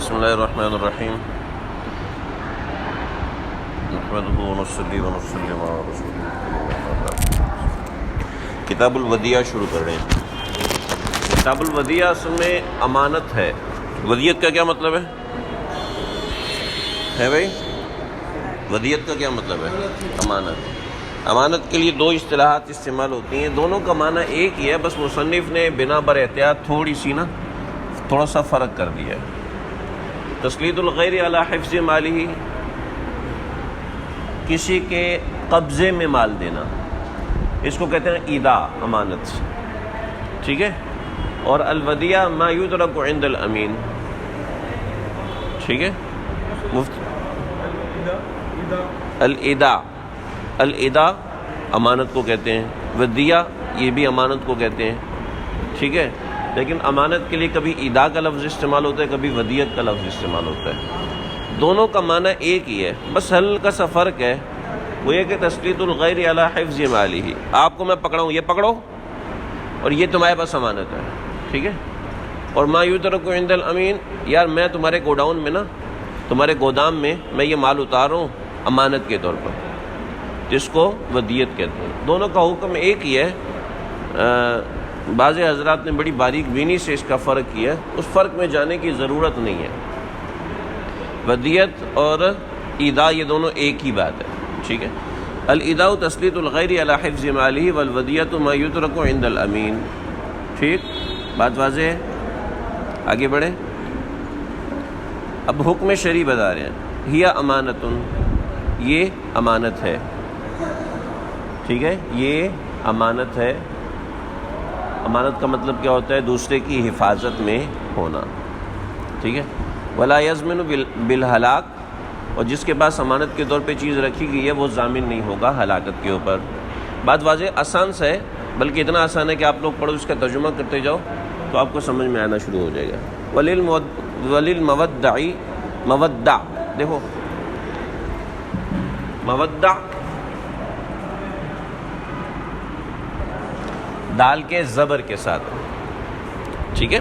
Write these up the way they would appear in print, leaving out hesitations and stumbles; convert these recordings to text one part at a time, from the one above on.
بسم اللہ الرحمن الرحیم نحمدہ ونصلی ونسلم علی رسولہ الکریم۔ کتاب الودیعہ شروع کر رہے ہیں۔ کتاب الودیعہ اصل میں امانت ہے۔ ودیعت کا کیا مطلب ہے بھائی؟ ودیعت کا کیا مطلب ہے؟ امانت۔ امانت کے لیے دو اصطلاحات استعمال ہوتی ہیں، دونوں کا معنی ایک ہی ہے، بس مصنف نے بنا بر احتیاط تھوڑا سا فرق کر دیا ہے۔ تسلیط الغیر علی حفظ مالہ، کسی کے قبضے میں مال دینا، اس کو کہتے ہیں ایداع، امانت، ٹھیک ہے۔ اور الودیعہ ما یدرک عند الامین، ٹھیک ہے۔ الایداع امانت کو کہتے ہیں، ودیعہ یہ بھی امانت کو کہتے ہیں، ٹھیک ہے۔ لیکن امانت کے لیے کبھی ایداع کا لفظ استعمال ہوتا ہے، کبھی ودیعت کا لفظ استعمال ہوتا ہے، دونوں کا معنی ایک ہی ہے، بس ہلکا سا فرق ہے، وہ یہ کہ تسلیط الغیر علی حفظ مالہ، آپ کو میں پکڑاؤں، یہ پکڑو اور یہ تمہارے پاس امانت ہے، ٹھیک ہے۔ اور ما یترک عند الامین، یار میں تمہارے گوڈاؤن میں نا، تمہارے گودام میں میں یہ مال اتار رہا ہوں امانت کے طور پر، جس کو ودیعت کہتے ہیں۔ دونوں کا حکم ایک ہی ہے، بعض حضرات نے بڑی باریک بینی سے اس کا فرق کیا، اس فرق میں جانے کی ضرورت نہیں ہے۔ ودیعت اور ایداع یہ دونوں ایک ہی بات ہے، ٹھیک ہے۔ الایداع تسلیط الغیر علی حفظ مالہ والودیعۃ ما یترک عند الامین، ٹھیک، بات واضح ہے؟ آگے بڑھیں۔ اب حکم شرعی بتا رہے ہیں، ہی امانت، یہ امانت ہے، ٹھیک ہے، یہ امانت ہے۔ امانت کا مطلب کیا ہوتا ہے؟ دوسرے کی حفاظت میں ہونا، ٹھیک ہے۔ ولا یضمن بالہلاک، اور جس کے پاس امانت کے طور پہ چیز رکھی گئی ہے وہ ضامن نہیں ہوگا ہلاکت کے اوپر۔ بات واضح، آسان سا ہے، بلکہ اتنا آسان ہے کہ آپ لوگ پڑھو، اس کا ترجمہ کرتے جاؤ تو آپ کو سمجھ میں آنا شروع ہو جائے گا۔ وللمودع، مودع دیکھو، مودع دال کے زبر کے ساتھ، ٹھیک ہے۔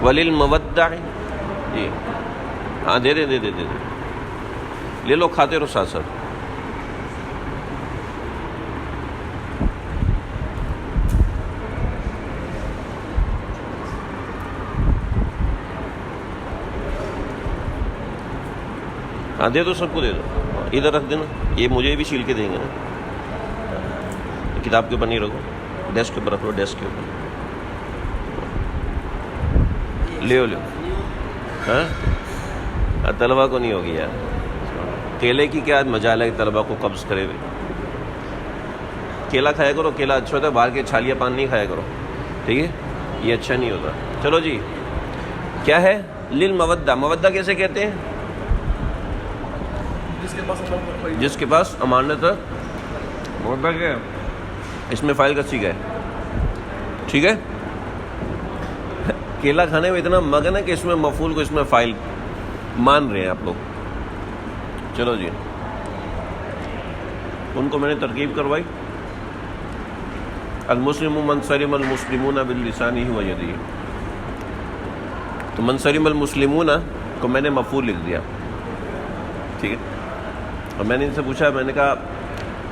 وللمودع، جی ہاں دے لے لو، کھاتے رہو ساتھ ساتھ۔ ہاں دے دو، سب کو دے دو، ادھر رکھ دینا، یہ مجھے بھی چھیل کے دیں گے نا، کتاب کے اوپر نہیں رکھو، ڈیسک کے اوپر رکھ لو، ڈیسک کے اوپر لے ہاں، طلبہ کو نہیں ہوگی یار، کیلے کی کیا مجال ہے طلبہ کو قبض کرے ہوئے؟ کیلا کھایا کرو، کیلا اچھا ہوتا ہے، باہر کے چھالیاں پان نہیں کھایا کرو، ٹھیک ہے، یہ اچھا نہیں ہوتا۔ چلو جی، کیا ہے للمودع؟ مودع کیسے کہتے ہیں؟ جس کے پاس امانت ہے، مودع کیا ہے؟ اس میں فائل کا سیکھا ہے، ٹھیک ہے۔ کیلا کھانے میں اتنا مگن ہے کہ اس میں مفعول کو اس میں فائل مان رہے ہیں آپ لوگ۔ چلو جی، ان کو میں نے ترکیب کروائی، المسلم من سلم المسلمون بلسانہ ویدہ، تو من سلم المسلمون کو میں نے مفعول لکھ دیا، ٹھیک ہے۔ اور میں نے ان سے پوچھا، میں نے کہا،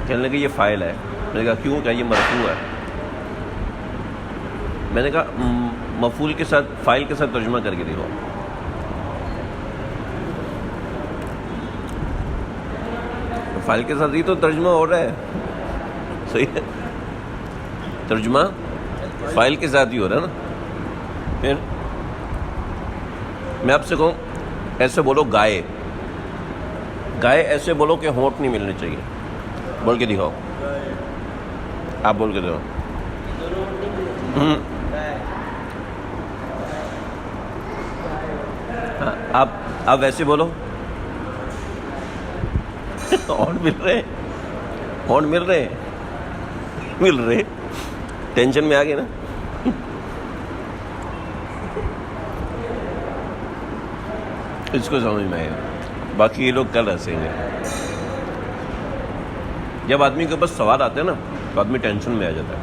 کہنے لگے یہ فاعل ہے، میں نے کہا کیوں؟ کہ یہ مرفوع ہے۔ میں نے کہا مفعول کے ساتھ فاعل کے ساتھ ترجمہ کر کے دکھاؤ۔ فاعل کے ساتھ ہی تو ترجمہ ہو رہا ہے، صحیح ہے، ترجمہ فاعل کے ساتھ ہی ہو رہا ہے نا۔ پھر میں آپ سے کہوں، ایسے بولو گائے، گائے ایسے بولو کہ ہونٹ نہیں ملنے چاہیے، بول کے دکھاؤ، آپ بول کے دکھاؤ۔ آپ ویسے بولو، ہونٹ مل رہے، ہونٹ مل رہے، ٹینشن میں آ گئے نا۔ اس کو سمجھ میں آئے گا، باقی یہ لوگ کل ہنسیں گے۔ جب آدمی کے پاس سوال آتے ہیں نا تو آدمی ٹینشن میں آ جاتا ہے۔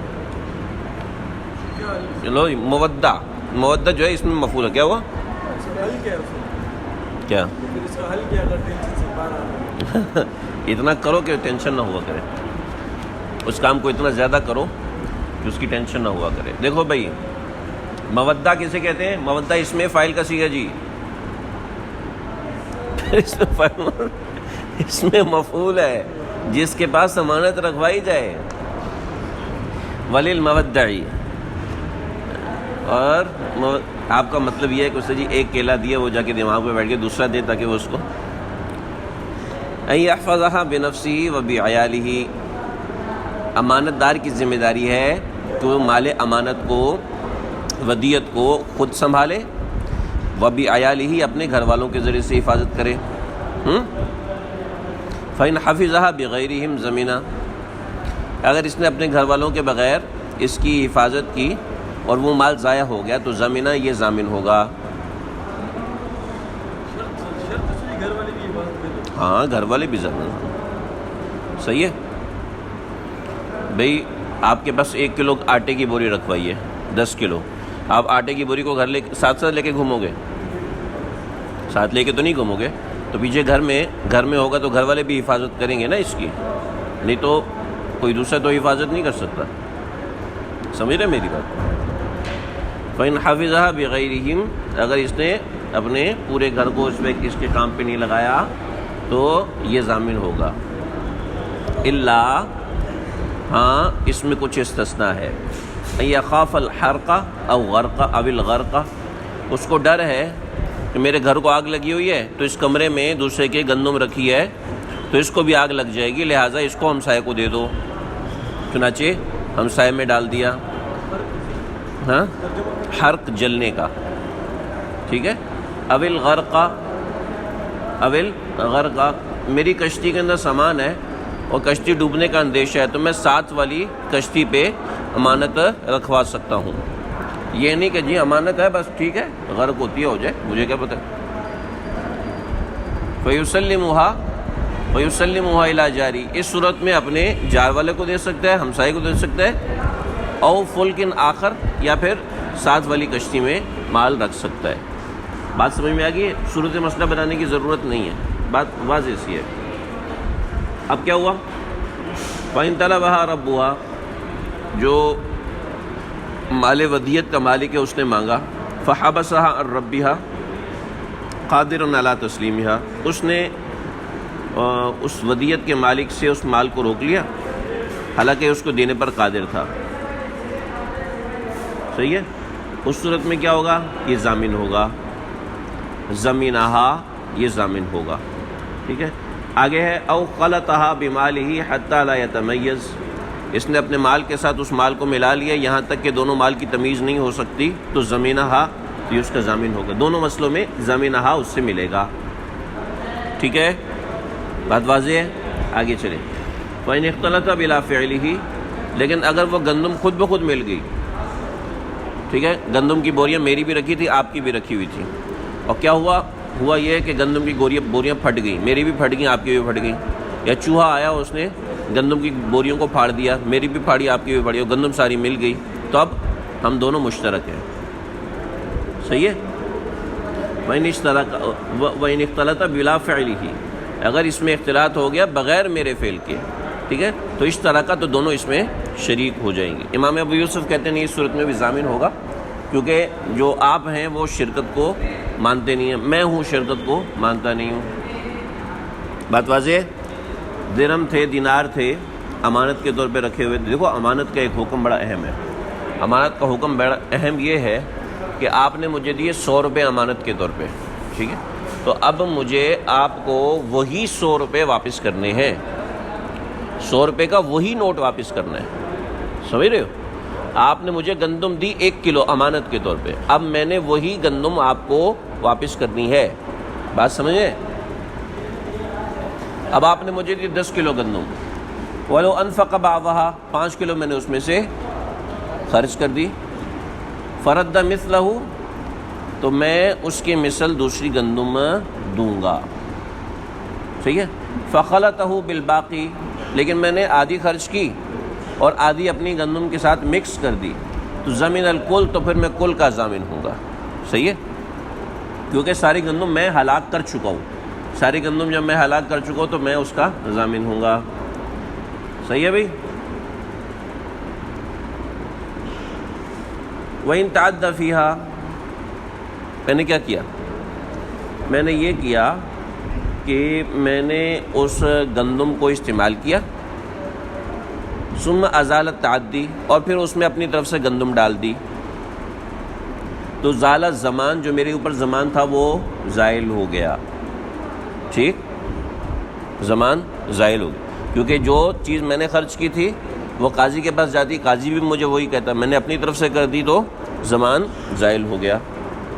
چلو مودع جو ہے اس میں مفعول ہے، کیا ہوا؟ کیا پھر اس کا حل کیا اگر ٹینشن سے باہر آنا؟ اتنا کرو کہ ٹینشن نہ ہوا کرے، اس کام کو اتنا زیادہ کرو کہ اس کی ٹینشن نہ ہوا کرے. دیکھو بھائی، مودہ کسے کہتے ہیں؟ مودہ اس میں فاعل کا صیغہ جی، اس میں مفعول ہے جس کے پاس امانت رکھوائی جائے، وللمودعی. اور آپ کا مطلب یہ ہے کہ اسے جی ایک کیلا دیا، وہ جا کے دماغ پہ بیٹھ کے دوسرا دے تاکہ وہ اس کو ان یحفظھا بنفسہ وبعیالہ. امانت دار کی ذمہ داری ہے کہ وہ مال امانت کو، ودیعت کو خود سنبھالے، وبعیالہ اپنے گھر والوں کے ذریعے سے حفاظت کرے. فإن حفظھا بغیرہم ضمنا. اگر اس نے اپنے گھر والوں کے بغیر اس کی حفاظت کی اور وہ مال ضائع ہو گیا تو ضمینہ یہ ضامن ہوگا. شرط گھر والے بھی بات کریں. ہاں گھر والے بھی ضامن. صحیح ہے بھئی. آپ کے پاس 1 کلو آٹے کی بوری رکھوائی ہے، 10 کلو. آپ آٹے کی بوری کو گھر ساتھ لے کے گھومو گے؟ ساتھ لے کے تو نہیں گھومو گے. تو پیچھے گھر میں ہوگا تو گھر والے بھی حفاظت کریں گے نا اس کی، نہیں تو کوئی دوسرا تو حفاظت نہیں کر سکتا. سمجھ رہے میری بات؟ فإن حفظھا بغیرہم. اگر اس نے اپنے پورے گھر کو اس کے کام پہ نہیں لگایا تو یہ ضامن ہوگا. الا، ہاں اس میں کچھ استثناء ہے. ان یخاف الحرق او غرق او الغرق. اس کو ڈر ہے کہ میرے گھر کو آگ لگی ہوئی ہے تو اس کمرے میں دوسرے کے گندم رکھی ہے تو اس کو بھی آگ لگ جائے گی، لہٰذا اس کو ہمسائے کو دے دو. چنانچہ ہمسائے میں ڈال دیا. ہاں حرق جلنے کا، ٹھیک ہے. اول غرقہ، اول غرقہ. میری کشتی کے اندر سامان ہے اور کشتی ڈوبنے کا اندیشہ ہے تو میں ساتھ والی کشتی پہ امانت رکھوا سکتا ہوں. یہ نہیں کہ جی امانت ہے بس ٹھیک ہے، غرق ہوتی ہے ہو جائے، مجھے کیا پتہ. فیسلمھا الی جاری. اس صورت میں اپنے جار والے کو دے سکتا ہے، ہمسائے کو دے سکتا ہے. او فلکن آخر، یا پھر ساتھ والی کشتی میں مال رکھ سکتا ہے. بات سمجھ میں آ گئی؟ صورت مسئلہ بنانے کی ضرورت نہیں ہے، بات واضح سی ہے. اب کیا ہوا؟ فإن طلبھا ربھا. جو مال ودیعت کا مالک ہے اس نے مانگا. فحبسھا عن ربھا قادر علی تسلیمھا. اس نے اس ودیعت کے مالک سے اس مال کو روک لیا حالانکہ اس کو دینے پر قادر تھا. صحیح ہے. اس صورت میں کیا ہوگا؟ یہ ضامن ہوگا. ضمینھا، یہ ضامن ہوگا. ٹھیک ہے. آگے ہے او خلطھا بمالہ حتی لا یتمیز. اس نے اپنے مال کے ساتھ اس مال کو ملا لیا یہاں تک کہ دونوں مال کی تمیز نہیں ہو سکتی تو ضمینھا یہ اس کا ضامن ہوگا. دونوں مسئلوں میں ضمینھا اس سے ملے گا. ٹھیک ہے، بات واضح ہے. آگے چلیں. فإن اختلط بلا فعلہ. لیکن اگر وہ گندم خود بخود مل گئی، ٹھیک ہے، گندم کی بوریاں میری بھی رکھی تھی، آپ کی بھی رکھی ہوئی تھی، اور کیا ہوا یہ کہ گندم کی بوریاں پھٹ گئیں، میری بھی پھٹ گئیں، آپ کی بھی پھٹ گئیں. یا چوہا آیا اس نے گندم کی بوریوں کو پھاڑ دیا، میری بھی پھاڑی، آپ کی بھی پھاڑی، اور گندم ساری مل گئی، تو اب ہم دونوں مشترک ہیں. صحیح ہے. وَإِنِ اخْتَلَطَ بِلَا فِعْلِهِ. اگر اس میں اختلاط ہو گیا بغیر میرے فعل کے، ٹھیک ہے، تو اس طرح کا تو دونوں اس میں شریک ہو جائیں گے. امام ابو یوسف کہتے ہیں اس صورت میں بھی ضامن ہوگا کیونکہ جو آپ ہیں وہ شرکت کو مانتے نہیں ہیں، میں ہوں شرکت کو مانتا نہیں ہوں. بات واضح ہے. درہم تھے، دینار تھے، امانت کے طور پہ رکھے ہوئے. دیکھو امانت کا ایک حکم بڑا اہم ہے. امانت کا حکم بڑا اہم یہ ہے کہ آپ نے مجھے دیے 100 روپے امانت کے طور پہ، ٹھیک ہے، تو اب مجھے آپ کو وہی 100 روپے واپس کرنے ہیں. 100 روپے کا وہی نوٹ واپس کرنا ہے. سمجھ رہے ہو؟ آپ نے مجھے گندم دی 1 کلو امانت کے طور پہ، اب میں نے وہی گندم آپ کو واپس کرنی ہے. بات سمجھے؟ اب آپ نے مجھے دی 10 کلو گندم، وَلَوْ أَنْفَقَ بَعْضَهَا 5 کلو میں نے اس میں سے خرچ کر دی. فَرَدَّ مِثْلَهُ تو میں اس کی مثل دوسری گندم دوں گا. ٹھیک ہے. فَخَلَطَهُ بِالْبَاقِي لیکن میں نے آدھی خرچ کی اور آدھی اپنی گندم کے ساتھ مکس کر دی تو ضمن الکل تو پھر میں کل کا ضامن ہوں گا. صحیح ہے. کیونکہ ساری گندم میں ہلاک کر چکا ہوں. ساری گندم جب میں ہلاک کر چکا ہوں تو میں اس کا ضامن ہوں گا. صحیح ہے بھائی؟ وَإِن تَعَدَّ فِيهَا، میں نے کیا کیا؟ میں نے یہ کیا کہ میں نے اس گندم کو استعمال کیا، ثم ازال التعدی، اور پھر اس میں اپنی طرف سے گندم ڈال دی، تو زال الزمان، جو میرے اوپر زمان تھا وہ زائل ہو گیا. ٹھیک، زمان زائل ہو گیا، کیونکہ جو چیز میں نے خرچ کی تھی وہ قاضی کے پاس جاتی، قاضی بھی مجھے وہی کہتا، میں نے اپنی طرف سے کر دی تو زمان زائل ہو گیا.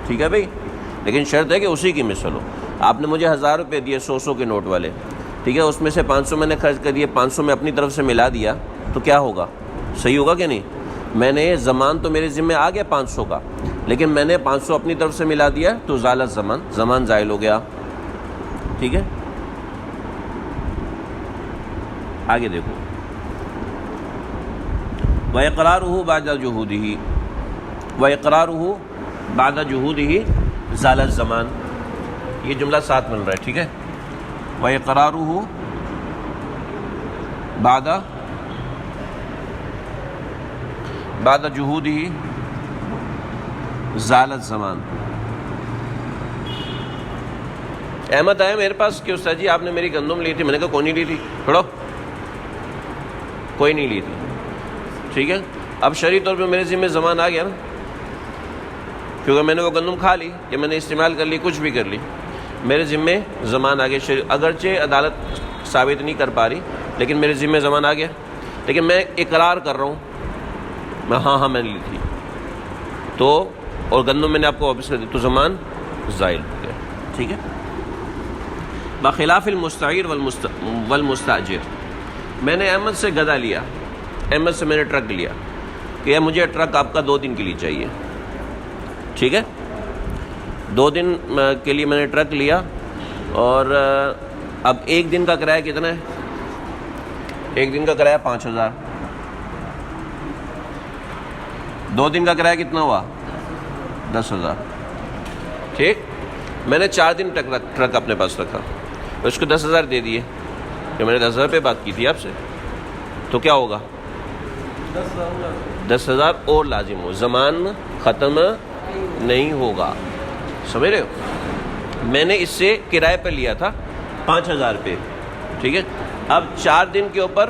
ٹھیک ہے بھائی؟ لیکن شرط ہے کہ اسی کی مثل ہو. آپ نے مجھے 1000 روپے دیے 100 کے نوٹ والے، ٹھیک ہے، اس میں سے 500 میں نے خرچ کر دیے، 500 میں اپنی طرف سے ملا دیا، تو کیا ہوگا؟ صحیح ہوگا کہ نہیں؟ میں نے زمان تو میرے ذمہ آ گیا 500 کا، لیکن میں نے 500 اپنی طرف سے ملا دیا تو زال الزمان، زمان زائل ہو گیا. ٹھیک ہے، آگے دیکھو. وَإِقْرَارُهُ بَعْدَ جُهُودِهِ، وَإِقْرَارُهُ بَعْدَ جُهُودِهِ زَالَ الزَّمَانِ، یہ جملہ ساتھ مل رہا ہے. ٹھیک ہے، وَإِقْرَارُهُ بعد جهوده زال الزمان. احمد آیا میرے پاس کہ استاد جی آپ نے میری گندم لی تھی. میں نے کہا کوئی نہیں لی تھی، چھوڑو، کوئی نہیں لی تھی. ٹھیک ہے، اب شرعی طور پہ میرے ذمہ زمان آ گیا نا، کیونکہ میں نے وہ گندم کھا لی یا میں نے استعمال کر لی، کچھ بھی کر لی، میرے ذمے زمان آ گیا. اگرچہ عدالت ثابت نہیں کر پا رہی لیکن میرے ذمے زمان آ گیا. لیکن میں اقرار کر رہا ہوں، میں ہاں میں نے لی تھی، تو اور گندم میں نے آپ کو واپس کر دی تو زمان زائل ہو گیا. ٹھیک ہے، بخلاف المستعیر والمستاجر. میں نے احمد سے گدا لیا، احمد سے میں نے ٹرک لیا کہ یہ مجھے ٹرک آپ کا 2 دن کے لیے چاہیے. ٹھیک ہے، 2 دن کے لیے میں نے ٹرک لیا، اور اب 1 دن کا کرایہ کتنا ہے؟ 1 دن کا کرایہ 5000. 2 دن کا کرایہ کتنا ہوا؟ 10000. ٹھیک، میں نے 4 دن ٹرک اپنے پاس رکھا، اس کو 10000 دے دیے، کہ میں نے 10000 پہ بات کی تھی آپ سے، تو کیا ہوگا؟ 10000 اور لازم ہو، زمان ختم نہیں ہوگا. سمجھ رہے ہو؟ میں نے اس سے کرائے پہ لیا تھا 5000 پہ. ٹھیک ہے، اب 4 دن کے اوپر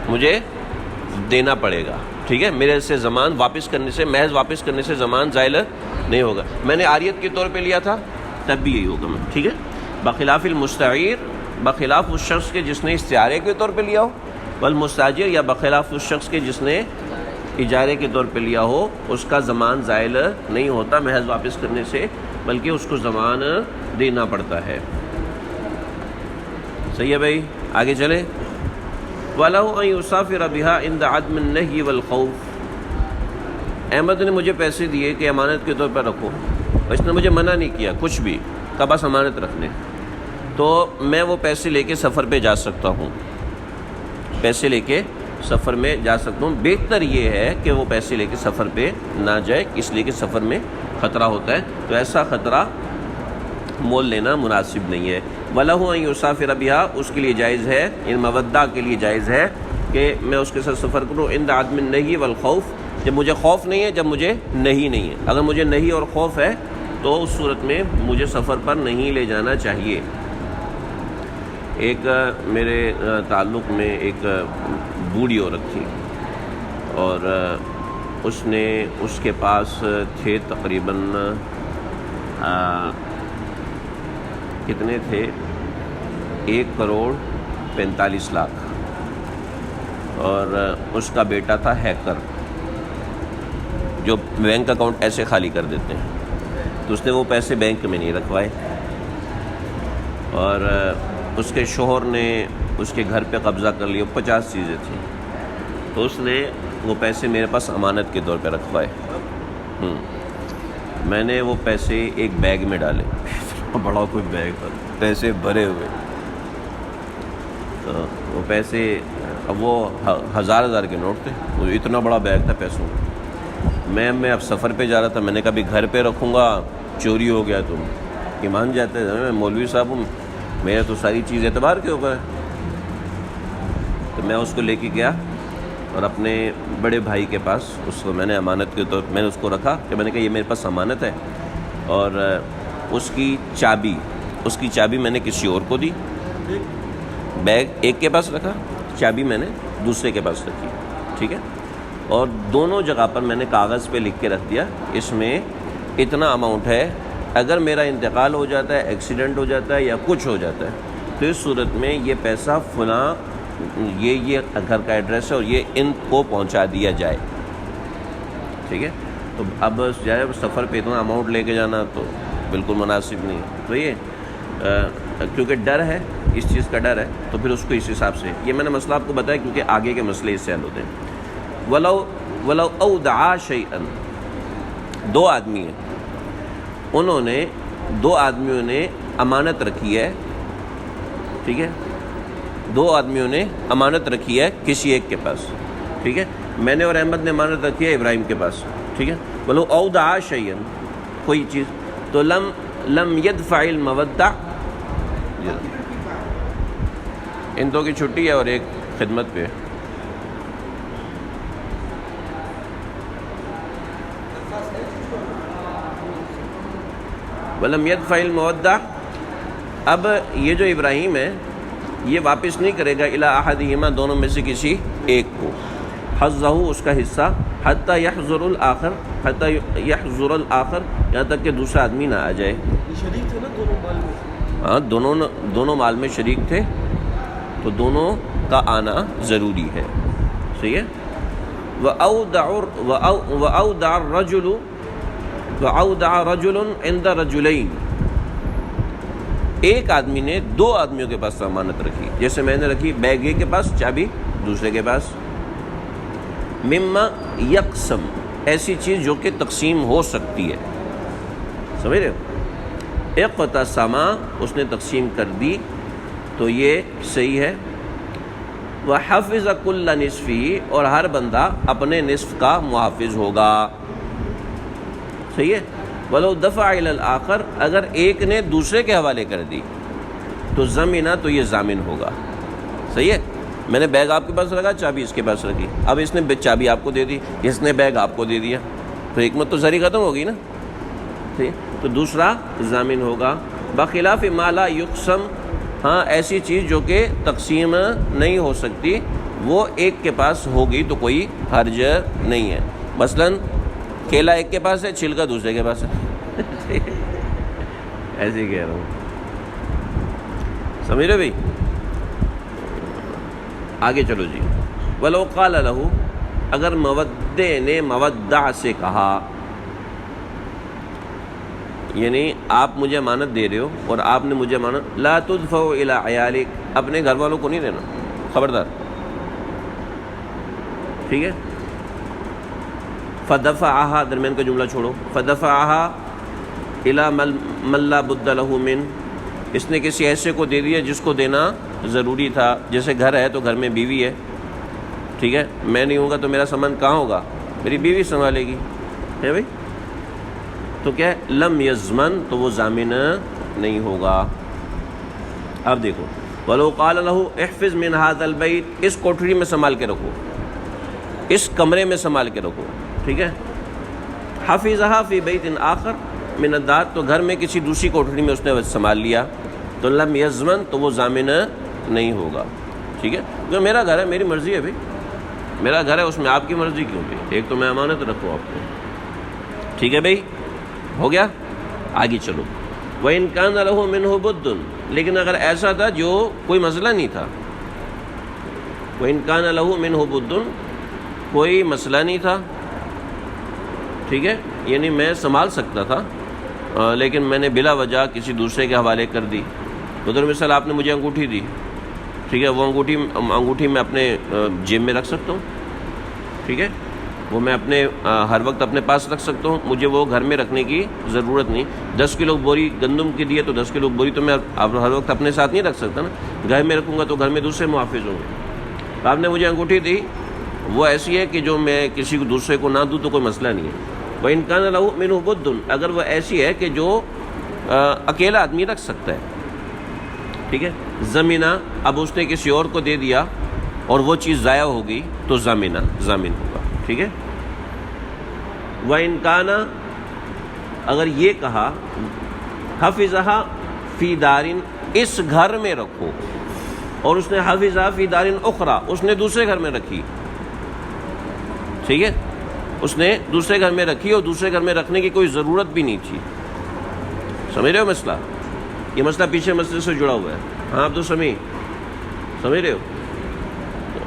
مجھے دینا پڑے گا. ٹھیک ہے، میرے سے زمان واپس کرنے سے، محض واپس کرنے سے زمان زائل نہیں ہوگا. میں نے عاریت کے طور پہ لیا تھا تب بھی یہی ہوگا. ٹھیک ہے، بخلاف المستعیر، بخلاف اس شخص کے جس نے استعارے کے طور پہ لیا ہو، والمستاجر، یا بخلاف اس شخص کے جس نے اجارے کے طور پہ لیا ہو، اس کا زمان زائل نہیں ہوتا محض واپس کرنے سے، بلکہ اس کو زمان دینا پڑتا ہے. صحیح ہے بھائی؟ آگے چلیں. وَلَهُ أَن يُسَافِرَ بِهَا عِنْدَ عَدْمِ النَّهْيِ وَالْخَوْفِ. احمد نے مجھے پیسے دیے کہ امانت کے طور پر رکھو، اس نے مجھے منع نہیں کیا کچھ بھی، کا بس امانت رکھنے، تو میں وہ پیسے لے کے سفر پہ جا سکتا ہوں، پیسے لے کے سفر میں جا سکتا ہوں. بہتر یہ ہے کہ وہ پیسے لے کے سفر پہ نہ جائے، اس لیے کہ سفر میں خطرہ ہوتا ہے، تو ایسا خطرہ مول لینا مناسب نہیں ہے. وَلَهُ أَن يُسَافِرَ بِهَا، اس کے لیے جائز ہے، ان مودہ کے لیے جائز ہے کہ میں اس کے ساتھ سفر کروں، عند عدم النہی والخوف، جب مجھے خوف نہیں ہے، جب مجھے نہیں ہے. اگر مجھے نہیں اور خوف ہے تو اس صورت میں مجھے سفر پر نہیں لے جانا چاہیے. ایک میرے تعلق میں ایک بوڑھی عورت تھی، اور اس کے پاس تھے تقریباً کتنے تھے، 1,45,00,000، اور اس کا بیٹا تھا ہیکر جو بینک اکاؤنٹ ایسے خالی کر دیتے ہیں، تو اس نے وہ پیسے بینک میں نہیں رکھوائے، اور اس کے شوہر نے اس کے گھر پہ قبضہ کر لیا، 50 چیزیں تھیں، تو اس نے وہ پیسے میرے پاس امانت کے طور پہ رکھوائے. میں نے وہ پیسے ایک بیگ میں ڈالے، بڑا کوئی بیگ تھا، پیسے بھرے ہوئے، تو وہ پیسے، اب وہ 1000 کے نوٹ تھے، وہ اتنا بڑا بیگ تھا پیسوں. میں اب سفر پہ جا رہا تھا، میں نے کبھی گھر پہ رکھوں گا چوری ہو گیا تم ایمان جاتے ہیں میں مولوی صاحب ہوں, میرا تو ساری چیز اعتبار کے اوپر ہے. تو میں اس کو لے کے گیا اور اپنے بڑے بھائی کے پاس اس کو میں نے امانت کے طور میں نے اس کو رکھا کہ میں نے کہا یہ میرے پاس امانت ہے, اور اس کی چابی میں نے کسی اور کو دی. بیگ ایک کے پاس رکھا, چابی میں نے دوسرے کے پاس رکھی, ٹھیک ہے, اور دونوں جگہ پر میں نے کاغذ پہ لکھ کے رکھ دیا اس میں اتنا اماؤنٹ ہے, اگر میرا انتقال ہو جاتا ہے, ایکسیڈنٹ ہو جاتا ہے یا کچھ ہو جاتا ہے تو اس صورت میں یہ پیسہ فلاں یہ گھر کا ایڈریس ہے اور یہ ان کو پہنچا دیا جائے, ٹھیک ہے. تو اب جائے سفر پہ اتنا اماؤنٹ لے کے جانا تو بالکل مناسب نہیں ہے. تو یہ کیونکہ ڈر ہے, اس چیز کا ڈر ہے, تو پھر اس کو اس حساب سے یہ میں نے مسئلہ آپ کو بتایا کیونکہ آگے کے مسئلے اس سے حل ہوتے ہیں. ولو اودعا شیئا, دو آدمی ہیں, دو آدمیوں نے امانت رکھی ہے, ٹھیک ہے, دو آدمیوں نے امانت رکھی ہے کسی ایک کے پاس, ٹھیک ہے, میں نے اور احمد نے امانت رکھی ہے ابراہیم کے پاس, ٹھیک ہے. ولو اودعا شیئا, کوئی چیز, تو لم يدفع المودع, ان دو کی چھٹی ہے اور ایک خدمت پہ. ولم يدفع المودع, اب یہ جو ابراہیم ہے یہ واپس نہیں کرے گا الی احدہما, دونوں میں سے کسی ایک کو, حظہ, اس کا حصہ, حتی یحضر الاخر, یہاں تک کہ دوسرا آدمی نہ آ جائے. یہ شریک تھے نا دونوں مال میں؟ ہاں, دونوں مال میں شریک تھے تو دونوں کا آنا ضروری ہے, صحیح ہے. وَأَوْدَعَ رَجُلٌ عِنْدَ رَجُلَيْنِ, ایک آدمی نے دو آدمیوں کے پاس امانت رکھی, جیسے میں نے رکھی بیگ ایک کے پاس, چابی دوسرے کے پاس. مما یقسم, ایسی چیز جو کہ تقسیم ہو سکتی ہے, سمجھ رہے ہو. اقتسم, اس نے تقسیم کر دی تو یہ صحیح ہے. وحفظ کل نصفی, اور ہر بندہ اپنے نصف کا محافظ ہوگا, صحیح ہے. ولو دفع الی الاخر, اگر ایک نے دوسرے کے حوالے کر دی تو ضمینہ, تو یہ ضامن ہوگا, صحیح ہے. میں نے بیگ آپ کے پاس رکھا, چابی اس کے پاس رکھی, اب اس نے چابی آپ کو دے دی, اس نے بیگ آپ کو دے دیا, تو حکمت تو ساری ختم ہوگی نا, ٹھیک, تو دوسرا ضامن ہوگا. بخلاف ما لا یقسم, ہاں ایسی چیز جو کہ تقسیم نہیں ہو سکتی وہ ایک کے پاس ہوگی تو کوئی حرج نہیں ہے. مثلاً کیلا ایک کے پاس ہے, چھلکا دوسرے کے پاس ہے, ایسے ہی کہہ رہا ہوں, سمجھ رہے بھائی. آگے چلو جی. ولو قال له, اگر مودع نے مودع سے کہا, یعنی آپ مجھے امانت دے رہے ہو اور آپ نے مجھے امانت, لا تدفع الی عیالک, اپنے گھر والوں کو نہیں دینا, خبردار, ٹھیک ہے. فدفعها, درمیان کا جملہ چھوڑو, فدفعها الی من لا بد له من, اس نے کسی ایسے کو دے دیا جس کو دینا ضروری تھا. جیسے گھر ہے تو گھر میں بیوی ہے, ٹھیک ہے, میں نہیں ہوں گا تو میرا سامان کہاں ہوگا, میری بیوی سنبھالے گی, ہے بھائی. تو کیا ہے, لم یضمن, تو وہ ضامن نہیں ہوگا. اب دیکھو, ولو قال له احفظ من هذا البيت, اس کوٹھری میں سنبھال کے رکھو, اس کمرے میں سنبھال کے رکھو, ٹھیک ہے. حفظها فی بیت آخر من الدار, تو گھر میں کسی دوسری کوٹھری میں اس نے سنبھال لیا تو لم یضمن, تو وہ ضامن نہیں ہوگا, ٹھیک ہے. کیونکہ میرا گھر ہے, میری مرضی ہے بھائی, میرا گھر ہے, اس میں آپ کی مرضی کیوں بھی, ایک تو میں امانت رکھوں آپ کو, ٹھیک ہے بھائی, ہو گیا. آگے چلو. وَإِنْ كَانَ لَهُ مِنْهُ بُدٌّ, لیکن اگر ایسا تھا جو کوئی مسئلہ نہیں تھا, وَإِنْ كَانَ لَهُ مِنْهُ بُدٌّ, کوئی مسئلہ نہیں تھا, ٹھیک ہے, یعنی میں سنبھال سکتا تھا لیکن میں نے بلا وجہ کسی دوسرے کے حوالے کر دی. بدر مثال آپ نے مجھے انگوٹھی دی, ٹھیک ہے, وہ انگوٹھی میں اپنے جیب میں رکھ سکتا ہوں, ٹھیک ہے, وہ میں اپنے ہر وقت اپنے پاس رکھ سکتا ہوں, مجھے وہ گھر میں رکھنے کی ضرورت نہیں. 10 کلو بوری گندم کی دی ہے تو 10 کلو بوری تو میں ہر وقت اپنے ساتھ نہیں رکھ سکتا نا, گھر میں رکھوں گا تو گھر میں دوسرے محافظ ہوں گے. آپ نے مجھے انگوٹھی دی, وہ ایسی ہے کہ جو میں کسی کو دوسرے کو نہ دوں تو کوئی مسئلہ نہیں ہے, وَإِنْ كَانَ لَهُ مِنْهُ بُدٌّ، اگر وہ ایسی ہے کہ جو اکیلا آدمی رکھ سکتا ہے، ٹھیک ہے. زمینہ، اب اس نے کسی اور کو دے دیا اور وہ چیز ضائع ہو گئی تو زمینہ ضامن ہوگا، ٹھیک ہے. وَإِنْ كَانَ، اگر یہ کہا حَفِظَهَا فِي دَارٍ، اس گھر میں رکھو، اور اس نے حَفِظَهَا فِي دَارٍ أُخْرَى، اس نے دوسرے گھر میں رکھی، ٹھیک ہے. اس نے دوسرے گھر میں رکھی اور دوسرے گھر میں رکھنے کی کوئی ضرورت بھی نہیں تھی. سمجھ رہے ہو مسئلہ؟ یہ مسئلہ پیچھے مسئلے سے جڑا ہوا ہے. ہاں عبد السمیع سمجھ رہے ہو؟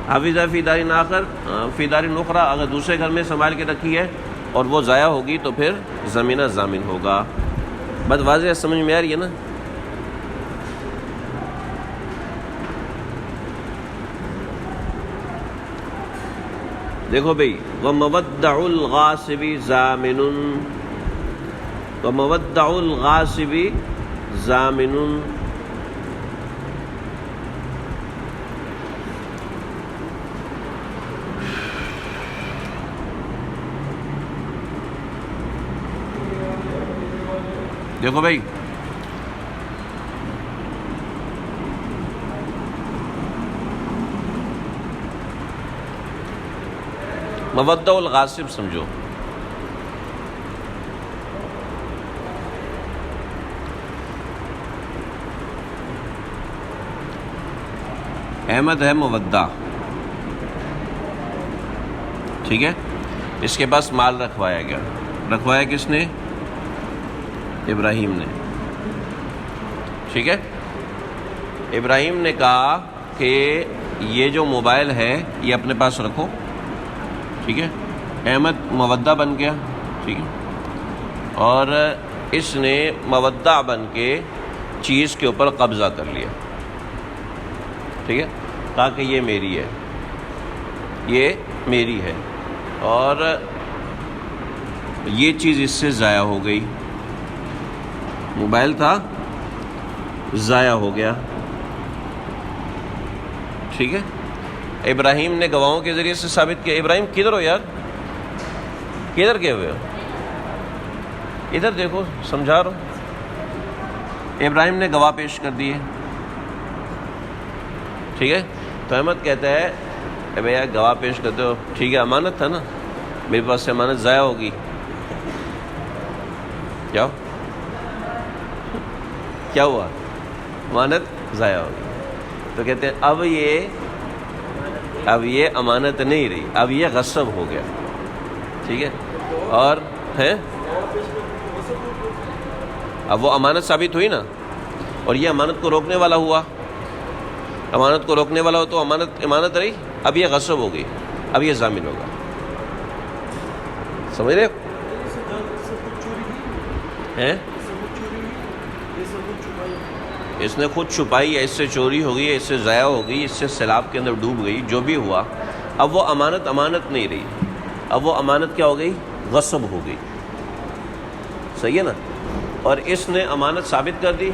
حافظہ فی دار آخر فی دار اخرى، اگر دوسرے گھر میں سنبھال کے رکھی ہے اور وہ ضائع ہوگی تو پھر زمینہ ضامن ہوگا. بات واضح سمجھ میں آ رہی ہے نا؟ دیکھو بھئی، وَمَوَدَّعُ الْغَاصِبِ ضَامِنٌ، وَمَوَدَّعُ الْغَاصِبِ ضَامِنٌ. دیکھو بھئی، مودع الغاصب سمجھو. احمد ہے مودع، ٹھیک ہے. اس کے پاس مال رکھوایا گیا. رکھوایا کس نے؟ ابراہیم نے، ٹھیک ہے. ابراہیم نے کہا کہ یہ جو موبائل ہے یہ اپنے پاس رکھو، ٹھیک ہے. احمد مودع بن گیا، ٹھیک ہے، اور اس نے مودع بن کے چیز کے اوپر قبضہ کر لیا، ٹھیک ہے. کہا کہ یہ میری ہے، یہ میری ہے، اور یہ چیز اس سے ضائع ہو گئی. موبائل تھا، ضائع ہو گیا، ٹھیک ہے. ابراہیم نے گواہوں کے ذریعے سے ثابت کیا. ابراہیم کدھر ہو یار؟ کدھر گئے ہوئے ہو؟ ادھر دیکھو، سمجھا رہا ہوں. ابراہیم نے گواہ پیش کر دیے، ٹھیک ہے. تو احمد کہتا ہے اے بھیا گواہ پیش کرتے ہو، ٹھیک ہے، امانت تھا نا، میرے پاس سے امانت ضائع ہوگی، کیا ہوا؟ امانت ضائع ہوگی. تو کہتے ہیں اب یہ امانت نہیں رہی، اب یہ غصب ہو گیا، ٹھیک ہے. اور ہے اب وہ امانت ثابت ہوئی نا، اور یہ امانت کو روکنے والا ہوا. امانت کو روکنے والا ہو تو امانت رہی، اب یہ غصب ہو گئی، اب یہ ضامن ہوگا. سمجھ رہے ہو؟ اس نے خود چھپائی، یا اس سے چوری ہو گئی، اس سے ضائع ہو گئی، اس سے سیلاب کے اندر ڈوب گئی، جو بھی ہوا، اب وہ امانت نہیں رہی، اب وہ امانت کیا ہو گئی؟ غصب ہو گئی. صحیح ہے نا؟ اور اس نے امانت ثابت کر دی.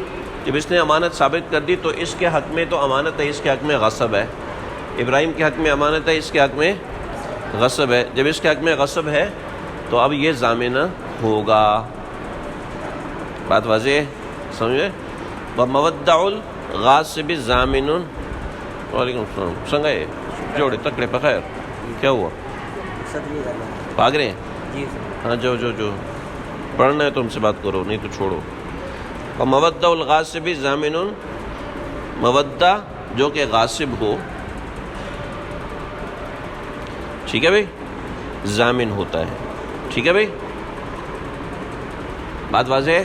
جب اس نے امانت ثابت کر دی تو اس کے حق میں تو امانت ہے، اس کے حق میں غصب ہے. ابراہیم کے حق میں امانت ہے، اس کے حق میں غصب ہے. جب اس کے حق میں غصب ہے تو اب یہ ضامن ہوگا. بات واضح ہے؟ سمجھے؟ وَمَوَدَّعُ الْغَاصِبِ ضَامِنٌ. وعلیکم السلام. سنگائے جوڑے تکڑے پخیر. کیا ہوا؟ بھاگ رہے ہیں؟ ہاں جو پڑھنا ہے تو ہم سے بات کرو، نہیں تو چھوڑو. وَمَوَدَّعُ الْغَاصِبِ ضَامِنٌ، مودع جو کہ غاصب ہو، ٹھیک ہے بھائی، ضامن ہوتا ہے. ٹھیک ہے بھائی، بات واضح ہے؟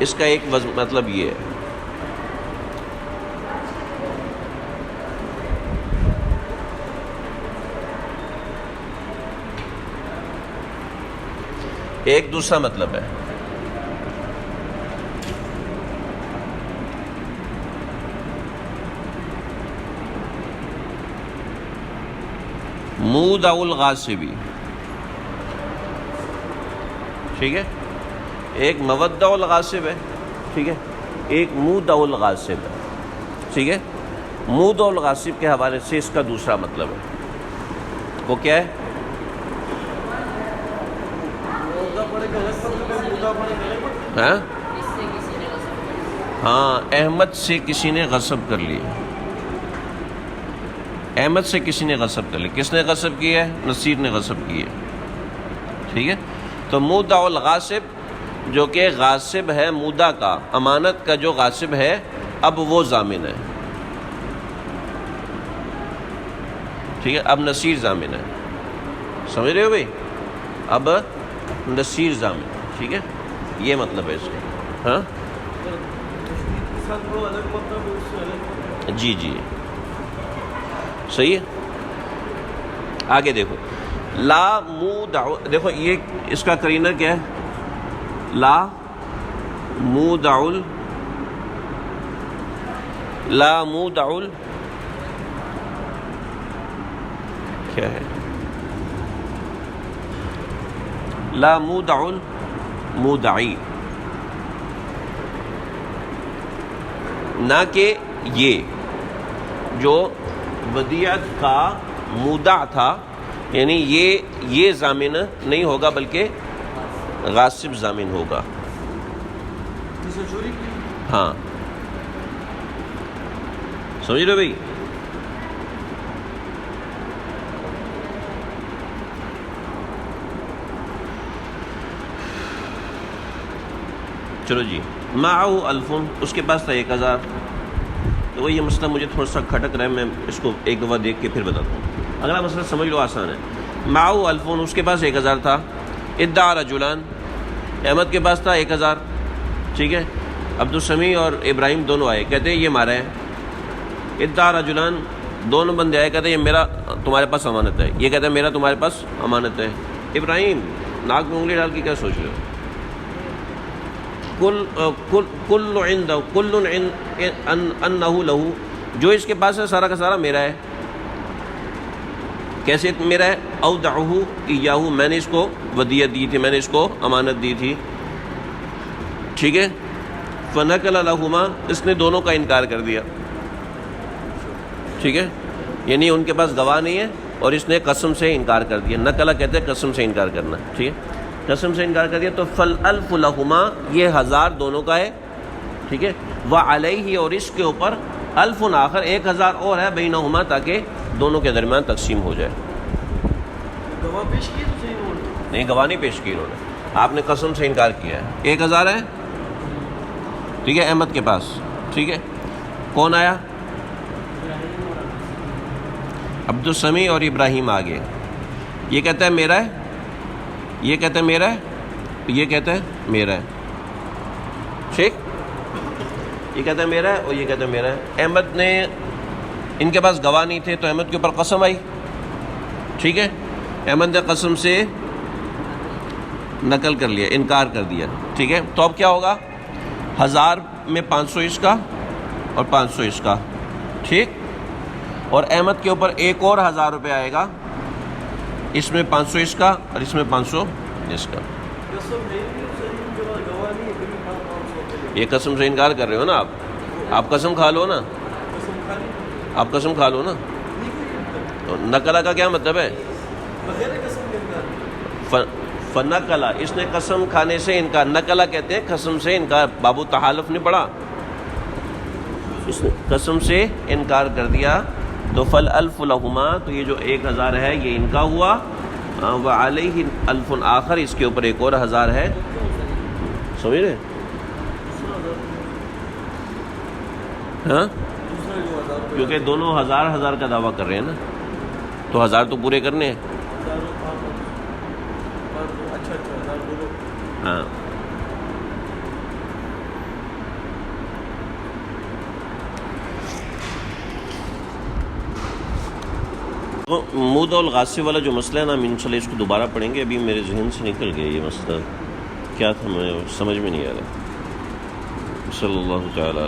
اس کا ایک مطلب یہ ہے. ایک دوسرا مطلب ہے مودع الغاصبی. ٹھیک ہے، ایک مودع الغاصب ہے، ٹھیک ہے، ایک مودع الغاصب ہے. ٹھیک ہے، مودع الغاصب کے حوالے سے اس کا دوسرا مطلب ہے. وہ کیا ہے؟ ہاں ہاں، احمد سے کسی نے غصب کر لی، احمد سے کسی نے غصب کر لی. کس نے غصب کی ہے؟ نصیر نے غصب کی ہے. ٹھیک ہے، تو مودع الغاصب جو کہ غاصب ہے مودع کا، امانت کا جو غاصب ہے، اب وہ ضامن ہے. ٹھیک ہے، اب نصیر ضامن ہے. سمجھ رہے ہو بھائی؟ اب نصیر ضامن. ٹھیک ہے، یہ مطلب ہے اس کا. ہاں جی جی صحیح ہے. آگے دیکھو، لا مودع، دیکھو یہ اس کا قرینہ کیا ہے؟ لا مودع، لا مودع کیا ہے؟ لا مودع المودعی، نہ کہ یہ جو ودیعت کا مودع تھا، یعنی یہ ضامن نہیں ہوگا بلکہ غاصب ضامن ہوگا. ہاں سمجھ رہے بھائی؟ چلو جی، معه الفن، اس کے پاس تھا 1000. تو وہ یہ مسئلہ مجھے تھوڑا سا کھٹک رہا ہے، میں اس کو ایک دفعہ دیکھ کے پھر بتاتا ہوں. اگلا مسئلہ سمجھ لو، آسان ہے. معه الفن، اس کے پاس 1000 تھا. ادعا رجلان، احمد کے پاس تھا 1000. ٹھیک ہے، عبدالسمیع اور ابراہیم دونوں آئے، کہتے ہیں یہ ہمارا ہے. ادعا رجلان، دونوں بندے آئے، کہتے ہیں یہ میرا تمہارے پاس امانت ہے. یہ کہتا ہے میرا تمہارے پاس امانت ہے. ابراہیم ناک میں انگلی ڈال کے کیا سوچ رہے ہو؟ کل انہ لہو، جو اس کے پاس ہے سارا کا سارا میرا ہے. کیسے میرا ہے؟ اودعہ ایاہ، میں نے اس کو ودیعت دی تھی، میں نے اس کو امانت دی تھی. ٹھیک ہے، فنقل لہما، اس نے دونوں کا انکار کر دیا. ٹھیک ہے، یعنی ان کے پاس گواہ نہیں ہے اور اس نے قسم سے انکار کر دیا. نقلہ کہتے ہیں قسم سے انکار کرنا. ٹھیک ہے، قسم سے انکار کر دیا. تو فالالف لہما، یہ 1000 دونوں کا ہے. ٹھیک ہے، وعلیہ، اور اس کے اوپر الف آخر 1000 اور ہے، بینہما، تاکہ دونوں کے درمیان تقسیم ہو جائے. گواہ پیش کیے تو صحیح ہو. نہیں، گواہ نہیں پیش کی انہوں نے، آپ نے قسم سے انکار کیا ہے. 1000 ہے. ٹھیک ہے، احمد کے پاس. ٹھیک ہے، کون آیا؟ عبدالسمیع اور ابراہیم آگے. یہ کہتا ہے میرا ہے، یہ کہتا ہے میرا ہے، یہ کہتا ہے میرا ہے. ٹھیک، یہ کہتا ہے میرا ہے اور یہ کہتا ہے میرا ہے. احمد نے، ان کے پاس گواہ نہیں تھے تو احمد کے اوپر قسم آئی. ٹھیک ہے، احمد نے قسم سے نقل کر لیا، انکار کر دیا. ٹھیک ہے، تو اب کیا ہوگا؟ 1000 میں 500 اس کا اور 500 اس کا. ٹھیک، اور احمد کے اوپر ایک اور 1000 روپے آئے گا، اس میں 500 اس کا اور اس میں 500 اس کا. یہ قسم سے انکار کر رہے ہو نا آپ قسم کھا لو نا، آپ قسم کھا لو نا. تو نقلہ کا کیا مطلب ہے؟ فنقلہ، اس نے قسم کھانے سے انکار. نقلہ کہتے ہیں قسم سے انکار. بابو تحالف نے پڑھا، اس نے قسم سے انکار کر دیا. تو فالالف لہما، تو یہ جو 1000 ہے یہ ان کا ہوا. وعلیہ الف آخر، اس کے اوپر ایک اور 1000 ہے. سمجھ رہے؟ ہاں، کیونکہ دونوں 1000 کا دعویٰ کر رہے ہیں نا، تو 1000 تو پورے کرنے ہیں. ہاں، مودع الغاصب والا جو مسئلہ ہے نا، ہم انشاءاللہ اس کو دوبارہ پڑھیں گے. ابھی میرے ذہن سے نکل گیا یہ مسئلہ، کیا تھا میں سمجھ میں نہیں آ رہا. صلی اللہ تعالیٰ